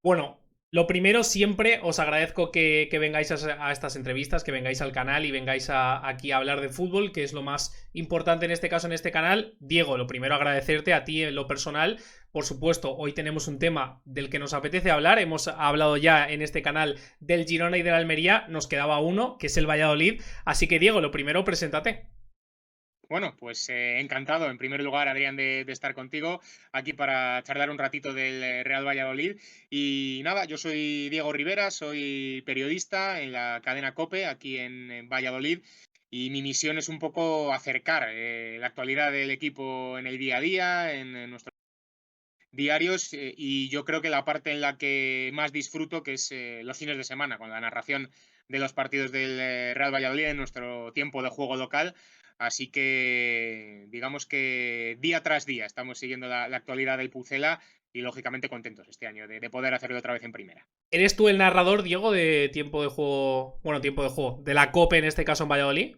Bueno, lo primero, siempre os agradezco que vengáis a estas entrevistas, que vengáis al canal y vengáis aquí a hablar de fútbol, que es lo más importante en este caso en este canal. Diego, lo primero agradecerte a ti en lo personal. Por supuesto, hoy tenemos un tema del que nos apetece hablar. Hemos hablado ya en este canal del Girona y del Almería. Nos quedaba uno, que es el Valladolid. Así que, Diego, lo primero, preséntate. Bueno, pues encantado, en primer lugar, Adrián, de estar contigo aquí para charlar un ratito del Real Valladolid. Y nada, yo soy Diego Rivera, soy periodista en la cadena COPE aquí en Valladolid. Y mi misión es un poco acercar la actualidad del equipo en el día a día, en nuestros diarios. Y yo creo que la parte en la que más disfruto, que es los fines de semana, con la narración de los partidos del Real Valladolid en nuestro tiempo de juego local. Así que digamos que día tras día estamos siguiendo la actualidad del Pucela y lógicamente contentos este año de poder hacerlo otra vez en primera. ¿Eres tú el narrador, Diego, de tiempo de juego? Bueno, tiempo de juego. De la COPE en este caso en Valladolid.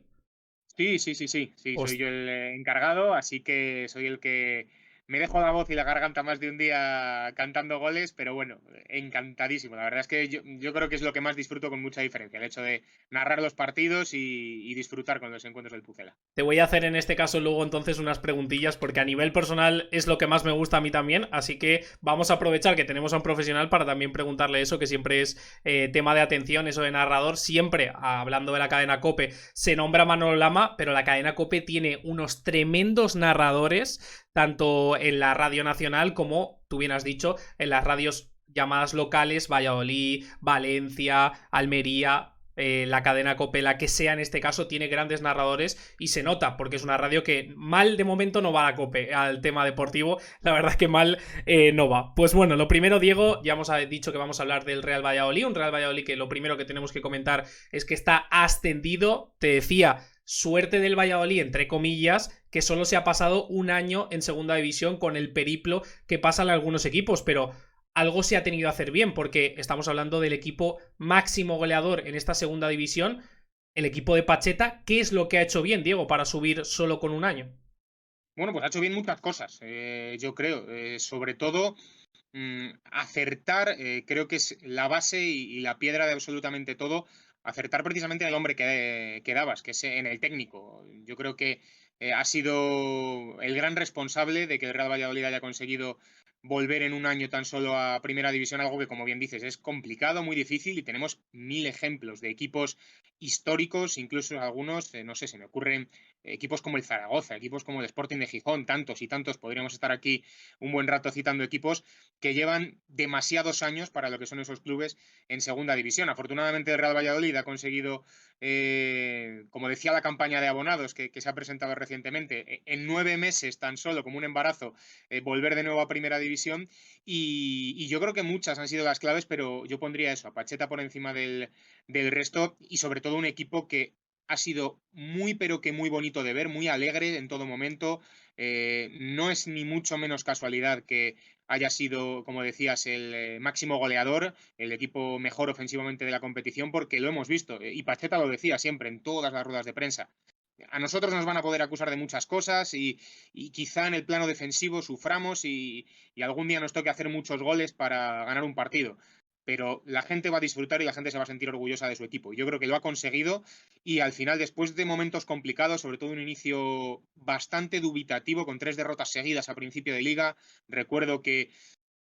Sí, sí, sí, sí, sí, soy Host- yo el encargado, así que soy el que me dejo la voz y la garganta más de un día cantando goles, pero bueno, encantadísimo. La verdad es que yo creo que es lo que más disfruto con mucha diferencia, el hecho de narrar los partidos y disfrutar con los encuentros del Pucela. Te voy a hacer en este caso luego entonces unas preguntillas porque a nivel personal es lo que más me gusta a mí también, así que vamos a aprovechar que tenemos a un profesional para también preguntarle eso, que siempre es tema de atención, eso de narrador. Siempre, hablando de la cadena COPE, se nombra Manolo Lama, pero la cadena COPE tiene unos tremendos narradores, tanto en la radio nacional como, tú bien has dicho, en las radios llamadas locales, Valladolid, Valencia, Almería. La cadena COPE, la que sea en este caso, tiene grandes narradores y se nota porque es una radio que mal de momento no va a la COPE al tema deportivo, la verdad que mal no va. Pues bueno, lo primero, Diego, ya hemos dicho que vamos a hablar del Real Valladolid, un Real Valladolid que lo primero que tenemos que comentar es que está ascendido, te decía, suerte del Valladolid, entre comillas, que solo se ha pasado un año en segunda división con el periplo que pasan algunos equipos, pero algo se ha tenido que hacer bien, porque estamos hablando del equipo máximo goleador en esta segunda división, el equipo de Pacheta. ¿Qué es lo que ha hecho bien, Diego, para subir solo con un año? Bueno, pues ha hecho bien muchas cosas, yo creo, sobre todo acertar, creo que es la base y la piedra de absolutamente todo, acertar precisamente en el hombre que dabas, que es en el técnico. Yo creo que ha sido el gran responsable de que el Real Valladolid haya conseguido volver en un año tan solo a Primera División, algo que, como bien dices, es complicado, muy difícil, y tenemos mil ejemplos de equipos históricos, incluso algunos, no sé, se me ocurren equipos como el Zaragoza, equipos como el Sporting de Gijón, tantos y tantos, podríamos estar aquí un buen rato citando equipos que llevan demasiados años para lo que son esos clubes en segunda división. Afortunadamente el Real Valladolid ha conseguido, como decía la campaña de abonados que se ha presentado recientemente, en 9 meses tan solo, como un embarazo, volver de nuevo a primera división. Y yo creo que muchas han sido las claves, pero yo pondría eso, a Pacheta por encima del resto, y sobre todo un equipo que ha sido muy, pero que muy bonito de ver, muy alegre en todo momento. No es ni mucho menos casualidad que haya sido, como decías, el máximo goleador, el equipo mejor ofensivamente de la competición, porque lo hemos visto. Y Pacheta lo decía siempre en todas las ruedas de prensa. A nosotros nos van a poder acusar de muchas cosas y quizá en el plano defensivo suframos y algún día nos toque hacer muchos goles para ganar un partido. Pero la gente va a disfrutar y la gente se va a sentir orgullosa de su equipo. Yo creo que lo ha conseguido y al final, después de momentos complicados, sobre todo un inicio bastante dubitativo, con 3 derrotas seguidas a principio de liga, recuerdo que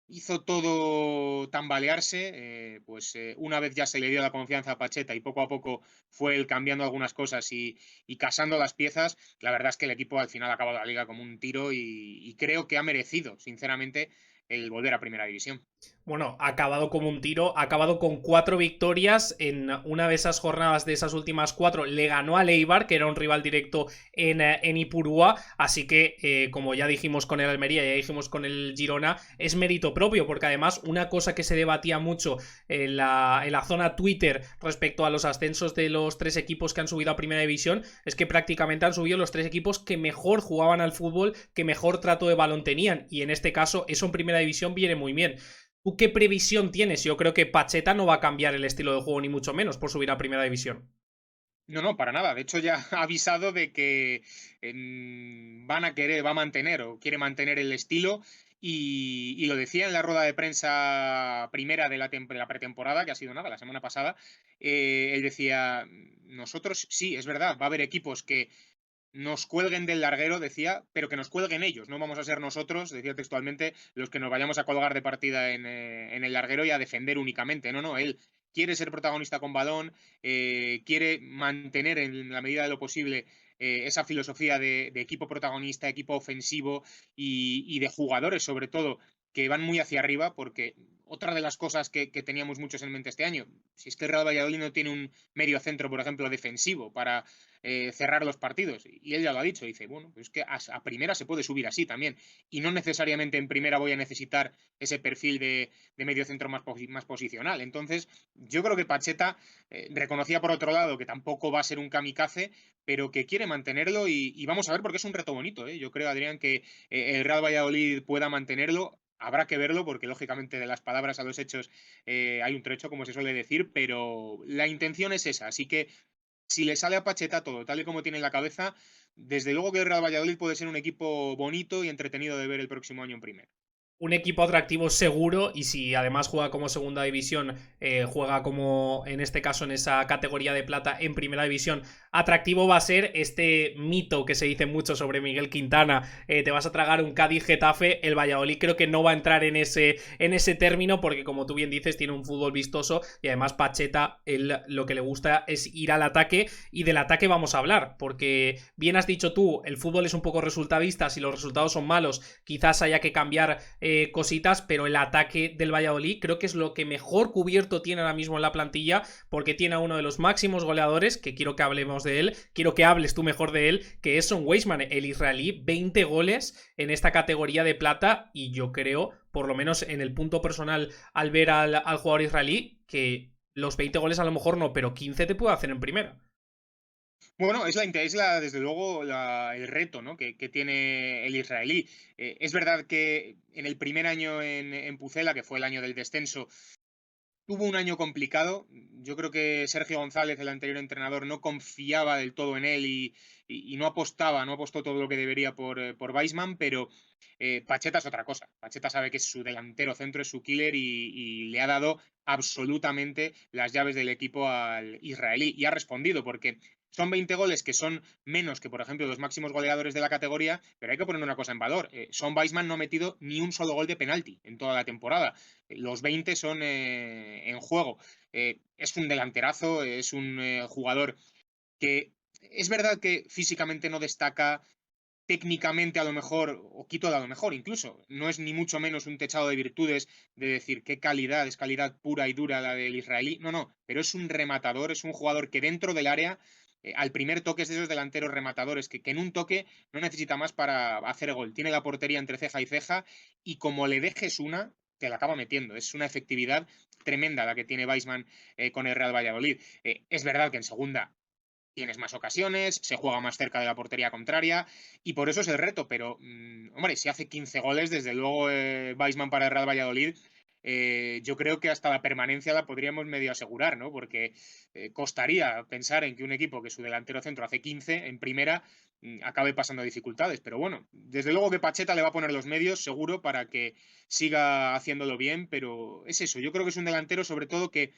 hizo todo tambalearse, pues una vez ya se le dio la confianza a Pacheta y poco a poco fue él cambiando algunas cosas y casando las piezas. La verdad es que el equipo al final ha acabado la liga como un tiro y creo que ha merecido, sinceramente, el volver a primera división. Bueno, ha acabado como un tiro, ha acabado con 4 victorias en una de esas jornadas, de esas últimas 4, le ganó a Eibar, que era un rival directo en Ipurúa, así que como ya dijimos con el Almería, ya dijimos con el Girona, es mérito propio, porque además una cosa que se debatía mucho en la zona Twitter respecto a los ascensos de los 3 equipos que han subido a Primera División, es que prácticamente han subido los 3 equipos que mejor jugaban al fútbol, que mejor trato de balón tenían, y en este caso eso en Primera División viene muy bien. ¿Tú qué previsión tienes? Yo creo que Pacheta no va a cambiar el estilo de juego ni mucho menos por subir a primera división. No, no, para nada. De hecho, ya ha avisado de que va a mantener o quiere mantener el estilo y lo decía en la rueda de prensa primera de la pretemporada, que ha sido nada, la semana pasada. Él decía, nosotros sí, es verdad, va a haber equipos que nos cuelguen del larguero, decía, pero que nos cuelguen ellos, no vamos a ser nosotros, decía textualmente, los que nos vayamos a colgar de partida en el larguero y a defender únicamente. No, no, él quiere ser protagonista con balón, quiere mantener en la medida de lo posible esa filosofía de equipo protagonista, equipo ofensivo y de jugadores sobre todo que van muy hacia arriba, porque otra de las cosas que teníamos muchos en mente este año, si es que el Real Valladolid no tiene un medio centro, por ejemplo, defensivo para cerrar los partidos. Y él ya lo ha dicho, dice, bueno, pues es que a primera se puede subir así también. Y no necesariamente en primera voy a necesitar ese perfil de medio centro más posicional. Entonces, yo creo que Pacheta reconocía por otro lado que tampoco va a ser un kamikaze, pero que quiere mantenerlo y vamos a ver porque es un reto bonito. Yo creo, Adrián, que el Real Valladolid pueda mantenerlo. Habrá que verlo porque, lógicamente, de las palabras a los hechos hay un trecho, como se suele decir, pero la intención es esa. Así que si le sale a Pacheta todo tal y como tiene en la cabeza, desde luego que el Real Valladolid puede ser un equipo bonito y entretenido de ver el próximo año en primera. Un equipo atractivo seguro, y si además juega como segunda división, juega como en este caso en esa categoría de plata en primera división, atractivo va a ser este mito que se dice mucho sobre Miguel Quintana, te vas a tragar un Cádiz-Getafe. El Valladolid creo que no va a entrar en ese término porque, como tú bien dices, tiene un fútbol vistoso y además Pacheta, él lo que le gusta es ir al ataque, y del ataque vamos a hablar porque bien has dicho tú, el fútbol es un poco resultadista, si los resultados son malos quizás haya que cambiar cositas, pero el ataque del Valladolid creo que es lo que mejor cubierto tiene ahora mismo en la plantilla, porque tiene a uno de los máximos goleadores, que quiero que hablemos de él, quiero que hables tú mejor de él, que es Son Weisman, el israelí, 20 goles en esta categoría de plata, y yo creo, por lo menos en el punto personal, al ver al jugador israelí, que los 20 goles a lo mejor no, pero 15 te puede hacer en primera. Bueno, desde luego el reto, ¿no? que tiene el israelí. Es verdad que en el primer año en Pucela, que fue el año del descenso, tuvo un año complicado. Yo creo que Sergio González, el anterior entrenador, no confiaba del todo en él y no apostó todo lo que debería por Weisman, pero Pacheta es otra cosa. Pacheta sabe que es su delantero centro, es su killer y le ha dado absolutamente las llaves del equipo al israelí y ha respondido porque son 20 goles que son menos que, por ejemplo, los máximos goleadores de la categoría, pero hay que poner una cosa en valor. Son Weisman no ha metido ni un solo gol de penalti en toda la temporada. Los 20 son en juego. Es un delanterazo, es un jugador que es verdad que físicamente no destaca, técnicamente a lo mejor, o quito de a lo mejor incluso, no es ni mucho menos un techado de virtudes de decir qué calidad, es calidad pura y dura la del israelí, no, no, pero es un rematador, es un jugador que dentro del área, al primer toque es de esos delanteros rematadores que en un toque no necesita más para hacer gol, tiene la portería entre ceja y ceja y como le dejes una, te la acaba metiendo, es una efectividad tremenda la que tiene Weisman con el Real Valladolid. Es verdad que en segunda tienes más ocasiones, se juega más cerca de la portería contraria y por eso es el reto, pero hombre, si hace 15 goles, desde luego Weisman para el Real Valladolid, yo creo que hasta la permanencia la podríamos medio asegurar, ¿no? Porque costaría pensar en que un equipo que su delantero centro hace 15 en primera acabe pasando dificultades, pero bueno, desde luego que Pacheta le va a poner los medios seguro para que siga haciéndolo bien, pero es eso, yo creo que es un delantero sobre todo que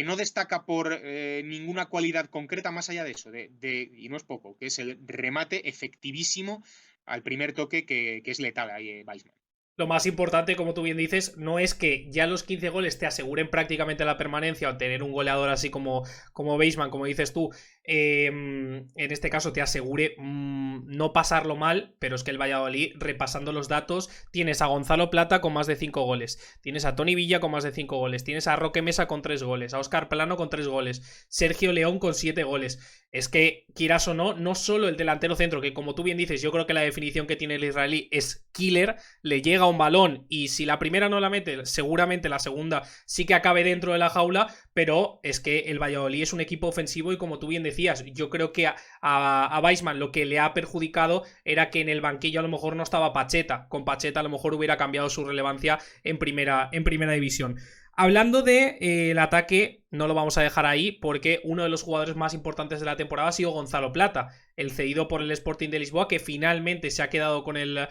no destaca por ninguna cualidad concreta más allá de eso, y no es poco, que es el remate efectivísimo al primer toque que es letal ahí, Weisman. Lo más importante, como tú bien dices, no es que ya los 15 goles te aseguren prácticamente la permanencia o tener un goleador así como Weisman, como dices tú, en este caso te asegure no pasarlo mal, pero es que el Valladolid, repasando los datos, tienes a Gonzalo Plata con más de 5 goles, tienes a Toni Villa con más de 5 goles, tienes a Roque Mesa con 3 goles, a Óscar Plano con 3 goles, Sergio León con 7 goles. Es que, quieras o no, no solo el delantero centro, que como tú bien dices, yo creo que la definición que tiene el israelí es killer, le llega un balón y si la primera no la mete, seguramente la segunda sí que acabe dentro de la jaula, pero es que el Valladolid es un equipo ofensivo y como tú bien decías, yo creo que a Weisman lo que le ha perjudicado era que en el banquillo a lo mejor no estaba Pacheta, con Pacheta a lo mejor hubiera cambiado su relevancia en primera división. Hablando de el ataque, no lo vamos a dejar ahí porque uno de los jugadores más importantes de la temporada ha sido Gonzalo Plata, el cedido por el Sporting de Lisboa, que finalmente se ha quedado con el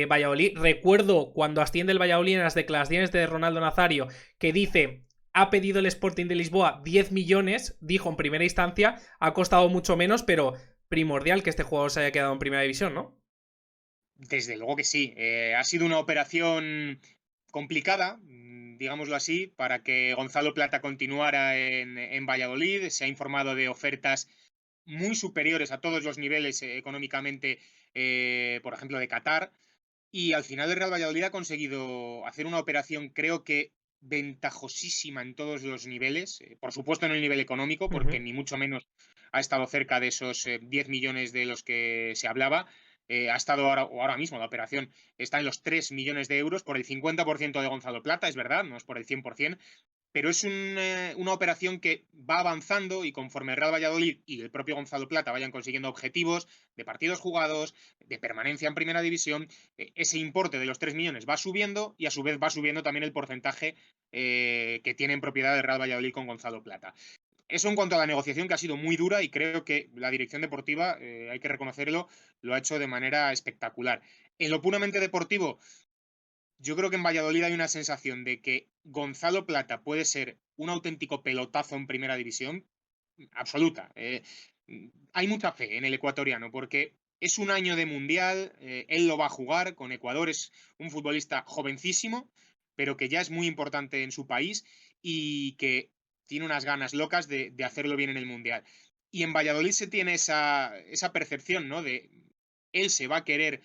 Valladolid. Recuerdo cuando asciende el Valladolid en las declaraciones de Ronaldo Nazario que dice: ha pedido el Sporting de Lisboa 10 millones, dijo en primera instancia, ha costado mucho menos, pero primordial que este jugador se haya quedado en primera división, ¿no? Desde luego que sí. Ha sido una operación complicada, digámoslo así, para que Gonzalo Plata continuara en Valladolid. Se ha informado de ofertas muy superiores a todos los niveles económicamente, por ejemplo, de Qatar. Y al final el Real Valladolid ha conseguido hacer una operación, creo que ventajosísima en todos los niveles. Por supuesto, en el nivel económico, Uh -huh. porque ni mucho menos ha estado cerca de esos 10 millones de los que se hablaba. Ha estado ahora, o ahora mismo la operación está en los 3 millones de euros por el 50% de Gonzalo Plata, es verdad, no es por el 100%, pero es una operación que va avanzando y conforme el Real Valladolid y el propio Gonzalo Plata vayan consiguiendo objetivos de partidos jugados, de permanencia en primera división, ese importe de los 3 millones va subiendo y a su vez va subiendo también el porcentaje que tiene en propiedad el Real Valladolid con Gonzalo Plata. Eso en cuanto a la negociación, que ha sido muy dura, y creo que la dirección deportiva, hay que reconocerlo, lo ha hecho de manera espectacular. En lo puramente deportivo, yo creo que en Valladolid hay una sensación de que Gonzalo Plata puede ser un auténtico pelotazo en primera división, absoluta. Hay mucha fe en el ecuatoriano porque es un año de mundial, él lo va a jugar con Ecuador, es un futbolista jovencísimo, pero que ya es muy importante en su país y que tiene unas ganas locas de hacerlo bien en el mundial. Y en Valladolid se tiene esa percepción, ¿no? De él se va a querer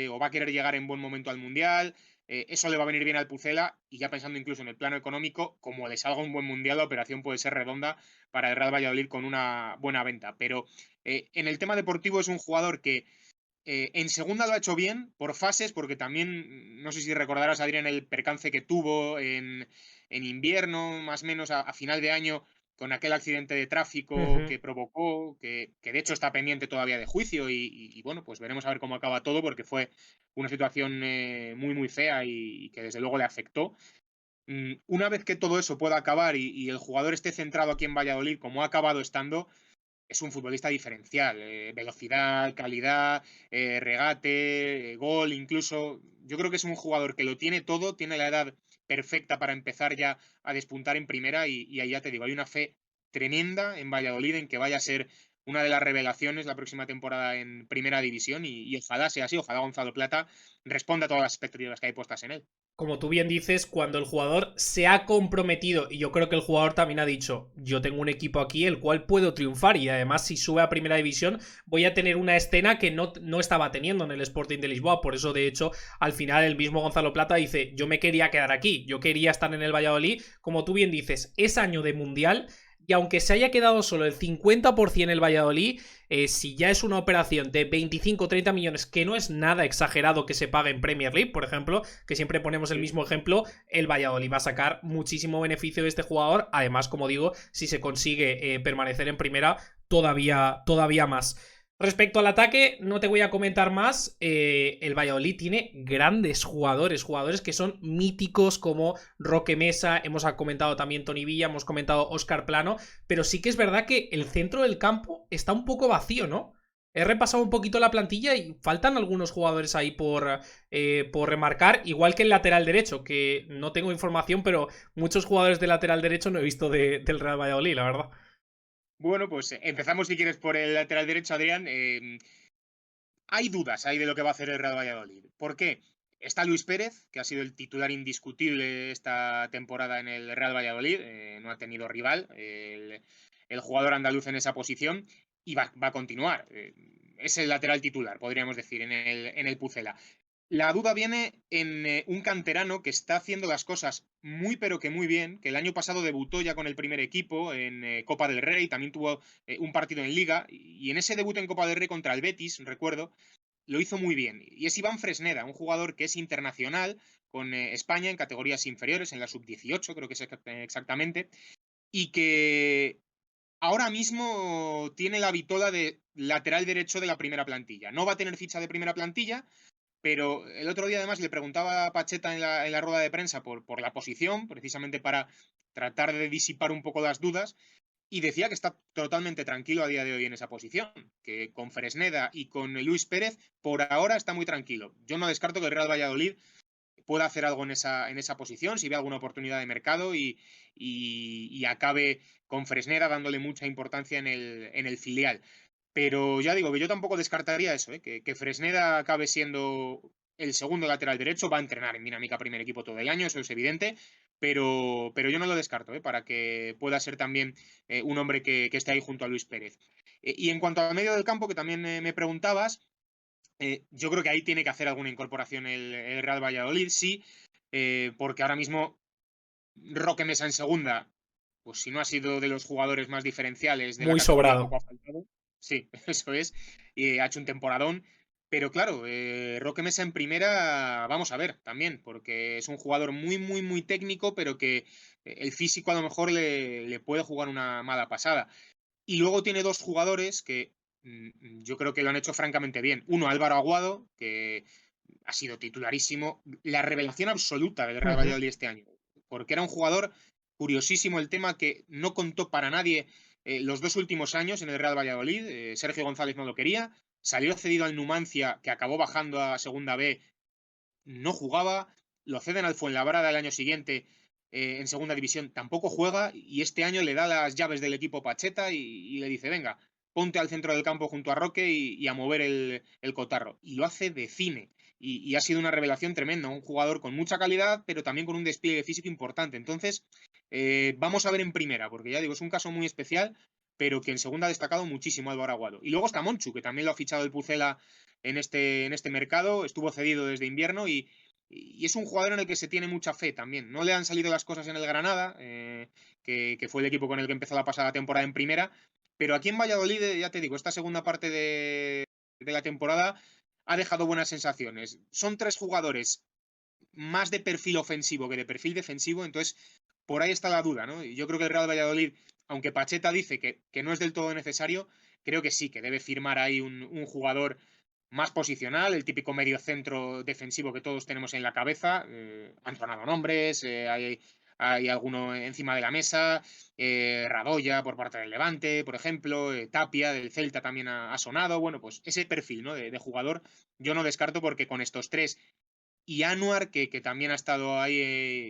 o va a querer llegar en buen momento al mundial, eso le va a venir bien al Pucela, y ya pensando incluso en el plano económico, como le salga un buen mundial, la operación puede ser redonda para el Real Valladolid con una buena venta. Pero en el tema deportivo es un jugador que en segunda lo ha hecho bien por fases, porque también, no sé si recordarás, Adrián, el percance que tuvo en invierno, más o menos a final de año, con aquel accidente de Uh tráfico -huh. que provocó, que de hecho está pendiente todavía de juicio y bueno, pues veremos a ver cómo acaba todo, porque fue una situación muy, muy fea y que desde luego le afectó. Una vez que todo eso pueda acabar y el jugador esté centrado aquí en Valladolid, como ha acabado estando, es un futbolista diferencial. Velocidad, calidad, regate, gol, incluso. Yo creo que es un jugador que lo tiene todo, tiene la edad perfecta para empezar ya a despuntar en primera y ahí ya te digo, hay una fe tremenda en Valladolid en que vaya a ser una de las revelaciones la próxima temporada en primera división y ojalá sea así, ojalá Gonzalo Plata responda a todas las expectativas que hay puestas en él. Como tú bien dices, cuando el jugador se ha comprometido, y yo creo que el jugador también ha dicho: yo tengo un equipo aquí el cual puedo triunfar, y además si sube a primera división voy a tener una escena que no estaba teniendo en el Sporting de Lisboa. Por eso, de hecho, al final el mismo Gonzalo Plata dice: yo me quería quedar aquí, yo quería estar en el Valladolid. Como tú bien dices, es año de mundial, y aunque se haya quedado solo el 50% el Valladolid, si ya es una operación de 25 o 30 millones, que no es nada exagerado que se pague en Premier League, por ejemplo, que siempre ponemos el Sí. mismo ejemplo, el Valladolid va a sacar muchísimo beneficio de este jugador. Además, como digo, si se consigue permanecer en primera, todavía más. Respecto al ataque, no te voy a comentar más. El Valladolid tiene grandes jugadores, jugadores que son míticos como Roque Mesa, hemos comentado también Tony Villa, hemos comentado Óscar Plano, pero sí que es verdad que el centro del campo está un poco vacío, ¿no? He repasado un poquito la plantilla y faltan algunos jugadores ahí por remarcar, igual que el lateral derecho, que no tengo información, pero muchos jugadores de lateral derecho no he visto del Real Valladolid, la verdad. Bueno, pues empezamos si quieres por el lateral derecho, Adrián. Hay dudas ahí de lo que va a hacer el Real Valladolid. ¿Por qué? Está Luis Pérez, que ha sido el titular indiscutible esta temporada en el Real Valladolid, no ha tenido rival el jugador andaluz en esa posición y va a continuar. Es el lateral titular, podríamos decir, en el Pucela. La duda viene en un canterano que está haciendo las cosas muy pero que muy bien, que el año pasado debutó ya con el primer equipo en Copa del Rey, también tuvo un partido en Liga y en ese debut en Copa del Rey contra el Betis, recuerdo, lo hizo muy bien. Y es Iván Fresneda, un jugador que es internacional con España en categorías inferiores, en la sub-18 creo que es exactamente, y que ahora mismo tiene la vitola de lateral derecho de la primera plantilla. No va a tener ficha de primera plantilla, pero el otro día además le preguntaba a Pacheta en la rueda de prensa por la posición, precisamente para tratar de disipar un poco las dudas, y decía que está totalmente tranquilo a día de hoy en esa posición, que con Fresneda y con Luis Pérez por ahora está muy tranquilo. Yo no descarto que el Real Valladolid pueda hacer algo en esa posición, si ve alguna oportunidad de mercado y acabe con Fresneda dándole mucha importancia en el filial. Pero ya digo que yo tampoco descartaría eso, ¿eh? Que Fresneda acabe siendo el segundo lateral derecho, va a entrenar en Dinámica Primer Equipo todo el año, eso es evidente, pero yo no lo descarto, ¿eh? Para que pueda ser también un hombre que esté ahí junto a Luis Pérez. Y en cuanto al medio del campo, que también me preguntabas, yo creo que ahí tiene que hacer alguna incorporación el Real Valladolid, sí, porque ahora mismo Roque Mesa en segunda, pues si no ha sido de los jugadores más diferenciales de la Muy categoría, sobrado. poco ha faltado. Sí, eso es. Y ha hecho un temporadón. Pero claro, Roque Mesa en primera, vamos a ver también, porque es un jugador muy, muy, muy técnico, pero que el físico a lo mejor le puede jugar una mala pasada. Y luego tiene dos jugadores que yo creo que lo han hecho francamente bien. Uno, Álvaro Aguado, que ha sido titularísimo, la revelación absoluta del Real Ujú. Valladolid este año, porque era un jugador curiosísimo el tema que no contó para nadie los dos últimos años en el Real Valladolid. Sergio González no lo quería, salió cedido al Numancia, que acabó bajando a Segunda B, no jugaba, lo ceden al Fuenlabrada el año siguiente en Segunda División, tampoco juega, y este año le da las llaves del equipo Pacheta y le dice, venga, ponte al centro del campo junto a Roque y a mover el cotarro. Y lo hace de cine. Y ha sido una revelación tremenda, un jugador con mucha calidad, pero también con un despliegue físico importante. Entonces, vamos a ver en primera, porque ya digo, es un caso muy especial, pero que en segunda ha destacado muchísimo Álvaro Aguado. Y luego está Monchu, que también lo ha fichado el Pucela en este mercado, estuvo cedido desde invierno y es un jugador en el que se tiene mucha fe también. No le han salido las cosas en el Granada, que fue el equipo con el que empezó la pasada temporada en primera, pero aquí en Valladolid, ya te digo, esta segunda parte de la temporada ha dejado buenas sensaciones. Son tres jugadores más de perfil ofensivo que de perfil defensivo, entonces por ahí está la duda, ¿no? Y yo creo que el Real Valladolid, aunque Pacheta dice que no es del todo necesario, creo que sí, que debe firmar ahí un jugador más posicional, el típico medio centro defensivo que todos tenemos en la cabeza. Han sonado nombres, hay alguno encima de la mesa, Radoya por parte del Levante, por ejemplo, Tapia del Celta también ha sonado. Bueno, pues ese perfil, ¿no? De jugador yo no descarto porque con estos tres y Anuar, que también ha estado ahí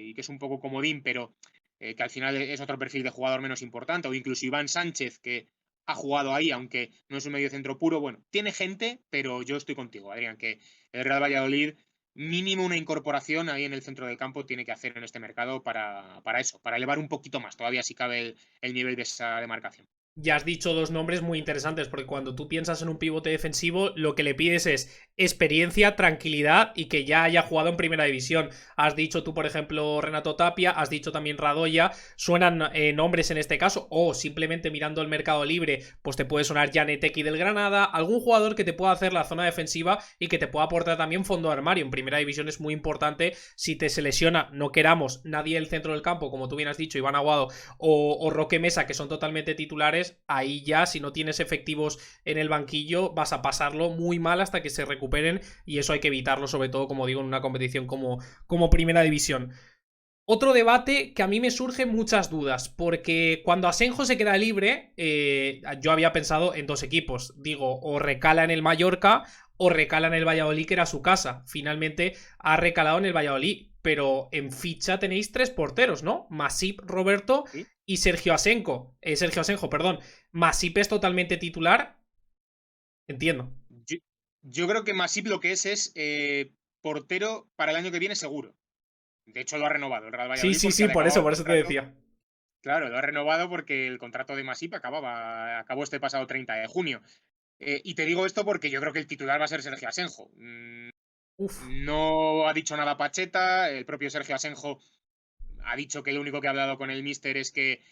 y que es un poco comodín, pero que al final es otro perfil de jugador menos importante, o incluso Iván Sánchez, que ha jugado ahí, aunque no es un mediocentro puro. Bueno, tiene gente, pero yo estoy contigo, Adrián, que el Real Valladolid, mínimo una incorporación ahí en el centro del campo tiene que hacer en este mercado para eso, para elevar un poquito más, todavía si cabe el nivel de esa demarcación. Ya has dicho dos nombres muy interesantes, porque cuando tú piensas en un pivote defensivo, lo que le pides es experiencia, tranquilidad y que ya haya jugado en primera división. Has dicho tú, por ejemplo, Renato Tapia, has dicho también Radoya, suenan nombres en este caso, o simplemente mirando el mercado libre, pues te puede sonar Janeteki del Granada, algún jugador que te pueda hacer la zona defensiva y que te pueda aportar también fondo de armario. En primera división es muy importante, si te se lesiona, no queramos nadie del centro del campo, como tú bien has dicho, Iván Aguado o Roque Mesa, que son totalmente titulares, ahí ya, si no tienes efectivos en el banquillo, vas a pasarlo muy mal hasta que se recuperen, y eso hay que evitarlo, sobre todo, como digo, en una competición como Primera División. Otro debate que a mí me surgen muchas dudas, porque cuando Asenjo se queda libre, yo había pensado en dos equipos. Digo, o recala en el Mallorca o recala en el Valladolid, que era su casa. Finalmente ha recalado en el Valladolid, pero en ficha tenéis tres porteros, ¿no? Masip, Roberto ¿Sí? y Sergio Asenjo. Sergio Asenjo, perdón. Masip es totalmente titular, entiendo. Yo, yo creo que Masip lo que es portero para el año que viene seguro. De hecho, lo ha renovado el Real Sí, Valladolid sí, porque sí, ha acabado el por eso te contrato. decía. Claro, lo ha renovado porque el contrato de Masip acabó este pasado 30 de junio. Y te digo esto porque yo creo que el titular va a ser Sergio Asenjo. Uf. No ha dicho nada Pacheta, el propio Sergio Asenjo ha dicho que lo único que ha hablado con el míster es que,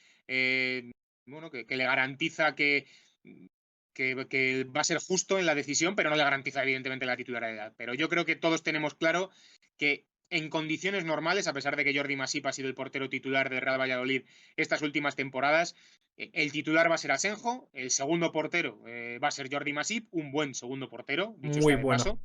bueno, que le garantiza que va a ser justo en la decisión, pero no le garantiza evidentemente la titularidad. Pero yo creo que todos tenemos claro que en condiciones normales, a pesar de que Jordi Masip ha sido el portero titular del Real Valladolid estas últimas temporadas, el titular va a ser Asenjo, el segundo portero va a ser Jordi Masip, un buen segundo portero, dicho Muy sea de bueno. paso,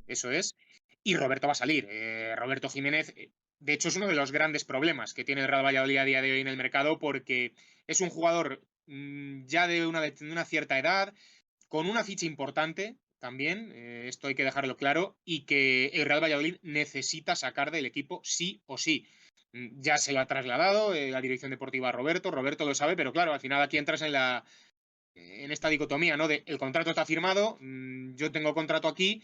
eso es, y Roberto va a salir. Roberto Jiménez, de hecho, es uno de los grandes problemas que tiene el Real Valladolid a día de hoy en el mercado, porque es un jugador ya de una cierta edad, con una ficha importante también, esto hay que dejarlo claro, y que el Real Valladolid necesita sacar del equipo sí o sí. Ya se lo ha trasladado la dirección deportiva a Roberto, Roberto lo sabe, pero claro, al final aquí entras en esta dicotomía, ¿no? De el contrato está firmado, yo tengo contrato aquí,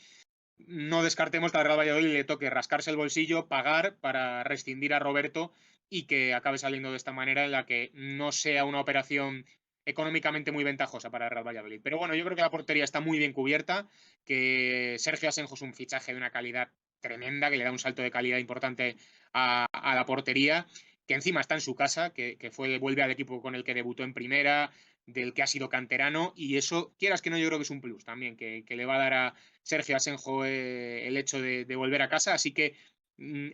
no descartemos que al Real Valladolid le toque rascarse el bolsillo, pagar para rescindir a Roberto y que acabe saliendo de esta manera en la que no sea una operación económicamente muy ventajosa para el Real Valladolid. Pero bueno, yo creo que la portería está muy bien cubierta, que Sergio Asenjo es un fichaje de una calidad tremenda, que le da un salto de calidad importante a la portería, que encima está en su casa, vuelve al equipo con el que debutó en primera, del que ha sido canterano, y eso, quieras que no, yo creo que es un plus también, que le va a dar a Sergio Asenjo el hecho de volver a casa. Así que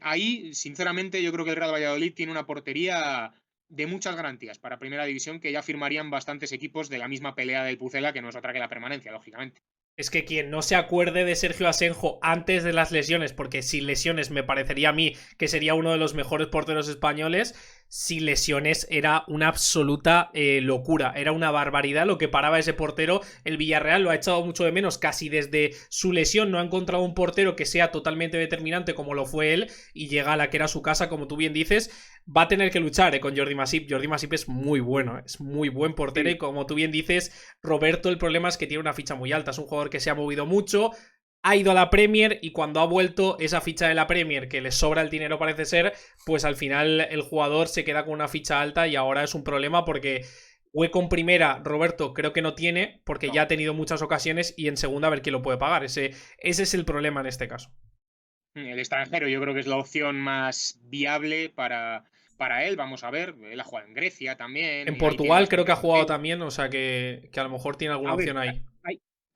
ahí, sinceramente, yo creo que el Real Valladolid tiene una portería de muchas garantías para Primera División que ya firmarían bastantes equipos de la misma pelea del Pucela, que no es otra que la permanencia, lógicamente. Es que quien no se acuerde de Sergio Asenjo antes de las lesiones, porque sin lesiones me parecería a mí que sería uno de los mejores porteros españoles, sin lesiones era una absoluta locura, era una barbaridad lo que paraba ese portero. El Villarreal lo ha echado mucho de menos, casi desde su lesión no ha encontrado un portero que sea totalmente determinante como lo fue él, y llega a la que era su casa, como tú bien dices. Va a tener que luchar con Jordi Masip. Jordi Masip es muy bueno, es muy buen portero, y Sí. como tú bien dices, Roberto, el problema es que tiene una ficha muy alta, es un jugador que se ha movido mucho, ha ido a la Premier, y cuando ha vuelto esa ficha de la Premier, que le sobra el dinero parece ser, pues al final el jugador se queda con una ficha alta y ahora es un problema porque hueco en primera Roberto creo que no tiene, porque ya No. ha tenido muchas ocasiones, y en segunda a ver quién lo puede pagar. Ese es el problema en este caso. El extranjero yo creo que es la opción más viable para él. Vamos a ver, él ha jugado en Grecia también En y ahí tiene Portugal creo que bastante ha jugado recorrido. también, o sea que a lo mejor tiene alguna A ver, opción ahí.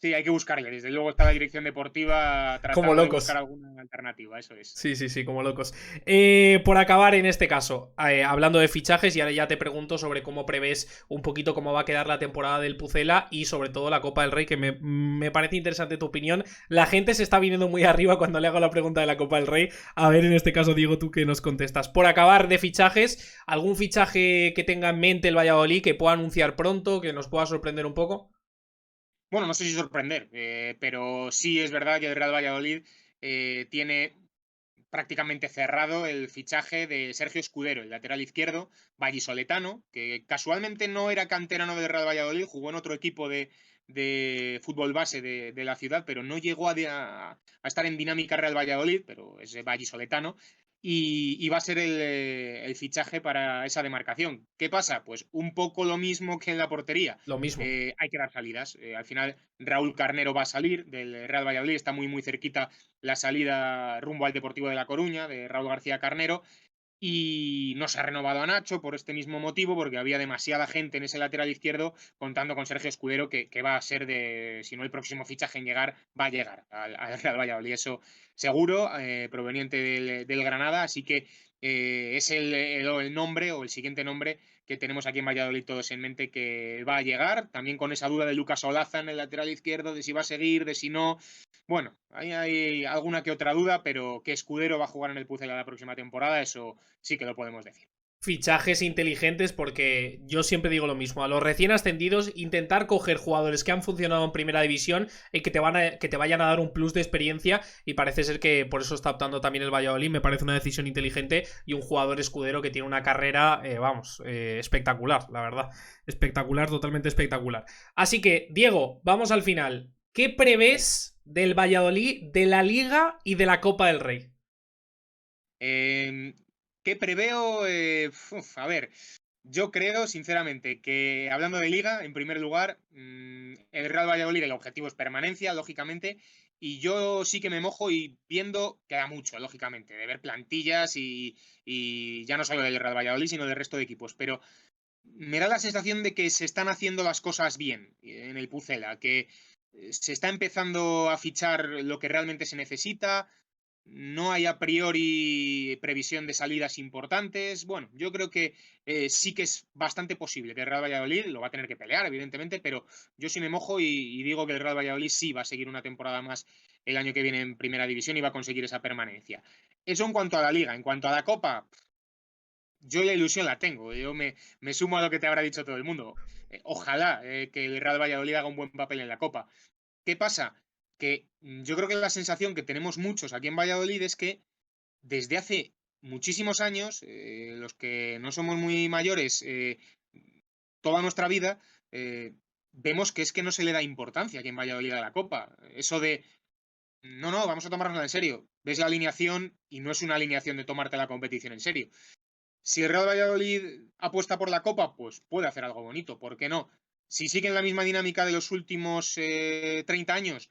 sí, hay que buscarle. Desde luego está la dirección deportiva Como tratando de buscar locos. alguna alternativa, eso es. Sí, sí, sí, como locos. Por acabar en este caso, hablando de fichajes, y ahora ya te pregunto sobre cómo prevés un poquito cómo va a quedar la temporada del Pucela y sobre todo la Copa del Rey, que me parece interesante tu opinión. La gente se está viniendo muy arriba cuando le hago la pregunta de la Copa del Rey. A ver, en este caso, Diego, tú qué nos contestas. Por acabar de fichajes, ¿algún fichaje que tenga en mente el Valladolid que pueda anunciar pronto, que nos pueda sorprender un poco? Bueno, no sé si sorprender, pero sí es verdad que el Real Valladolid tiene prácticamente cerrado el fichaje de Sergio Escudero, el lateral izquierdo, vallisoletano, que casualmente no era canterano del Real Valladolid, jugó en otro equipo de fútbol base de la ciudad, pero no llegó a estar en dinámica Real Valladolid, pero es vallisoletano, y va a ser el fichaje para esa demarcación. ¿Qué pasa? Pues un poco lo mismo que en la portería. Lo mismo. Hay que dar salidas. Al final, Raúl Carnero va a salir del Real Valladolid, está muy, muy cerquita la salida rumbo al Deportivo de La Coruña, de Raúl García Carnero, y no se ha renovado a Nacho por este mismo motivo, porque había demasiada gente en ese lateral izquierdo, contando con Sergio Escudero, que va a ser si no el próximo fichaje en llegar, va a llegar al Real Valladolid, eso seguro, proveniente del Granada, así que es el nombre o el siguiente nombre que tenemos aquí en Valladolid todos en mente que va a llegar, también con esa duda de Lucas Olaza en el lateral izquierdo, de si va a seguir, de si no. Bueno, ahí hay alguna que otra duda, pero que Escudero va a jugar en el Pucela la próxima temporada, eso sí que lo podemos decir. Fichajes inteligentes, porque yo siempre digo lo mismo, a los recién ascendidos intentar coger jugadores que han funcionado en primera división y que te vayan a dar un plus de experiencia, y parece ser que por eso está optando también el Valladolid. Me parece una decisión inteligente, y un jugador Escudero que tiene una carrera, espectacular, la verdad, espectacular, totalmente espectacular. Así que, Diego, vamos al final. ¿Qué prevés del Valladolid, de la Liga y de la Copa del Rey? Eh, ¿Qué preveo? A ver, yo creo, sinceramente, que hablando de liga, en primer lugar, el Real Valladolid, el objetivo es permanencia, lógicamente, y yo sí que me mojo y viendo, queda mucho, lógicamente, de ver plantillas y ya no solo del Real Valladolid, sino del resto de equipos, pero me da la sensación de que se están haciendo las cosas bien en el Pucela, que se está empezando a fichar lo que realmente se necesita. no hay a priori previsión de salidas importantes. Bueno, yo creo que sí que es bastante posible que el Real Valladolid lo va a tener que pelear, evidentemente, pero yo sí me mojo y digo que el Real Valladolid sí va a seguir una temporada más el año que viene en Primera División y va a conseguir esa permanencia. Eso en cuanto a la Liga. En cuanto a la Copa, yo la ilusión la tengo. Me sumo a lo que te habrá dicho todo el mundo. Ojalá que el Real Valladolid haga un buen papel en la Copa. ¿Qué pasa? Que yo creo que la sensación que tenemos muchos aquí en Valladolid es que desde hace muchísimos años, los que no somos muy mayores, toda nuestra vida, vemos que es que no se le da importancia aquí en Valladolid a la Copa. Eso de, no, no, vamos a tomárnosla en serio. Ves la alineación y no es una alineación de tomarte la competición en serio. Si el Real Valladolid apuesta por la Copa, pues puede hacer algo bonito, ¿por qué no? Si sigue en la misma dinámica de los últimos 30 años,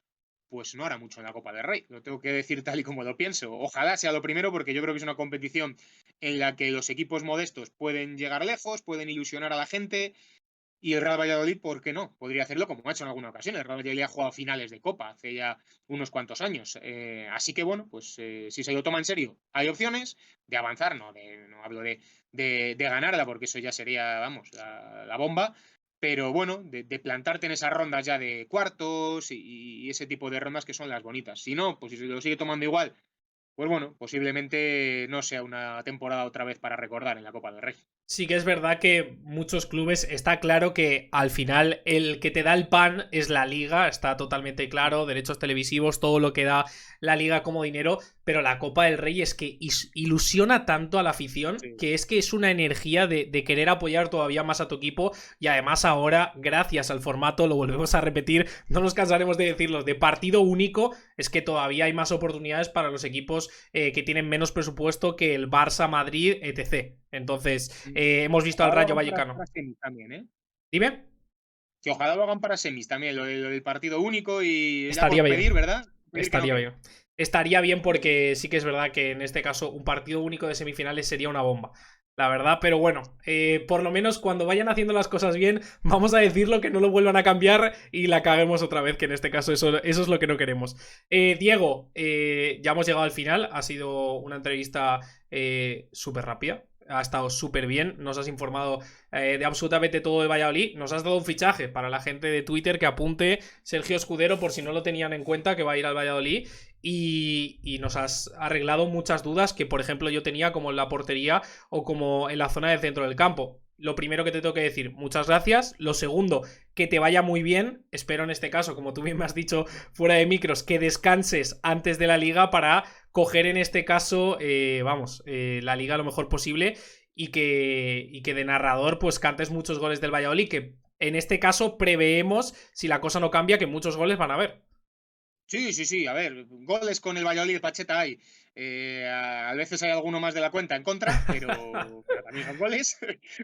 pues no hará mucho en la Copa del Rey, lo tengo que decir tal y como lo pienso. Ojalá sea lo primero, porque yo creo que es una competición en la que los equipos modestos pueden llegar lejos, pueden ilusionar a la gente, y el Real Valladolid, ¿por qué no? Podría hacerlo como ha hecho en alguna ocasión. El Real Valladolid ha jugado finales de Copa hace ya unos cuantos años. Así que, bueno, pues si se lo toma en serio, hay opciones de avanzar, no hablo de ganarla, porque eso ya sería, vamos, la bomba. Pero bueno, de plantarte en esas rondas ya de cuartos y ese tipo de rondas que son las bonitas. Si no, pues si se lo sigue tomando igual, pues bueno, posiblemente no sea una temporada otra vez para recordar en la Copa del Rey. Sí que es verdad que muchos clubes, está claro que al final el que te da el pan es la liga, está totalmente claro, derechos televisivos, todo lo que da la liga como dinero, pero la Copa del Rey es que ilusiona tanto a la afición Sí. que es una energía de querer apoyar todavía más a tu equipo y además ahora, gracias al formato, lo volvemos a repetir, no nos cansaremos de decirlo, de partido único, es que todavía hay más oportunidades para los equipos que tienen menos presupuesto que el Barça, Madrid, etc. Entonces, hemos visto al Ojalá lo Rayo hagan Vallecano. para semis también, ¿eh? Dime. Que ojalá lo hagan para semis también, lo del partido único y ya Estaría por bien. pedir, ¿verdad? Pedir que no Estaría quede. bien. Estaría bien porque sí que es verdad que en este caso un partido único de semifinales sería una bomba. La verdad, pero bueno, por lo menos cuando vayan haciendo las cosas bien, vamos a decirlo que no lo vuelvan a cambiar y la caguemos otra vez, que en este caso eso es lo que no queremos. Diego, ya hemos llegado al final, ha sido una entrevista súper rápida, ha estado súper bien, nos has informado de absolutamente todo de Valladolid, nos has dado un fichaje para la gente de Twitter que apunte Sergio Escudero por si no lo tenían en cuenta que va a ir al Valladolid y nos has arreglado muchas dudas que por ejemplo yo tenía como en la portería o como en la zona del centro del campo. Lo primero que te tengo que decir, muchas gracias. Lo segundo, que te vaya muy bien. Espero en este caso, como tú bien me has dicho fuera de micros, que descanses antes de la liga para coger en este caso, la liga lo mejor posible y que de narrador pues cantes muchos goles del Valladolid, que en este caso preveemos, si la cosa no cambia, que muchos goles van a haber. Sí, sí, sí, a ver, goles con el Valladolid de Pacheta hay. A veces hay alguno más de la cuenta en contra, pero también son goles.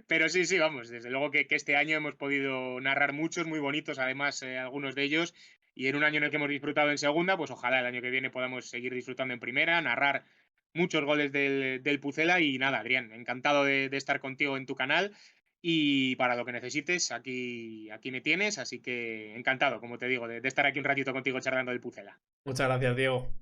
Pero sí, sí, vamos, desde luego que este año hemos podido narrar muchos, muy bonitos, además, algunos de ellos. Y en un año en el que hemos disfrutado en segunda, pues ojalá el año que viene podamos seguir disfrutando en primera, narrar muchos goles del Pucela. Y nada, Adrián, encantado de estar contigo en tu canal. Y para lo que necesites, aquí me tienes, así que encantado, como te digo, de estar aquí un ratito contigo charlando del Pucela. Muchas gracias, Diego.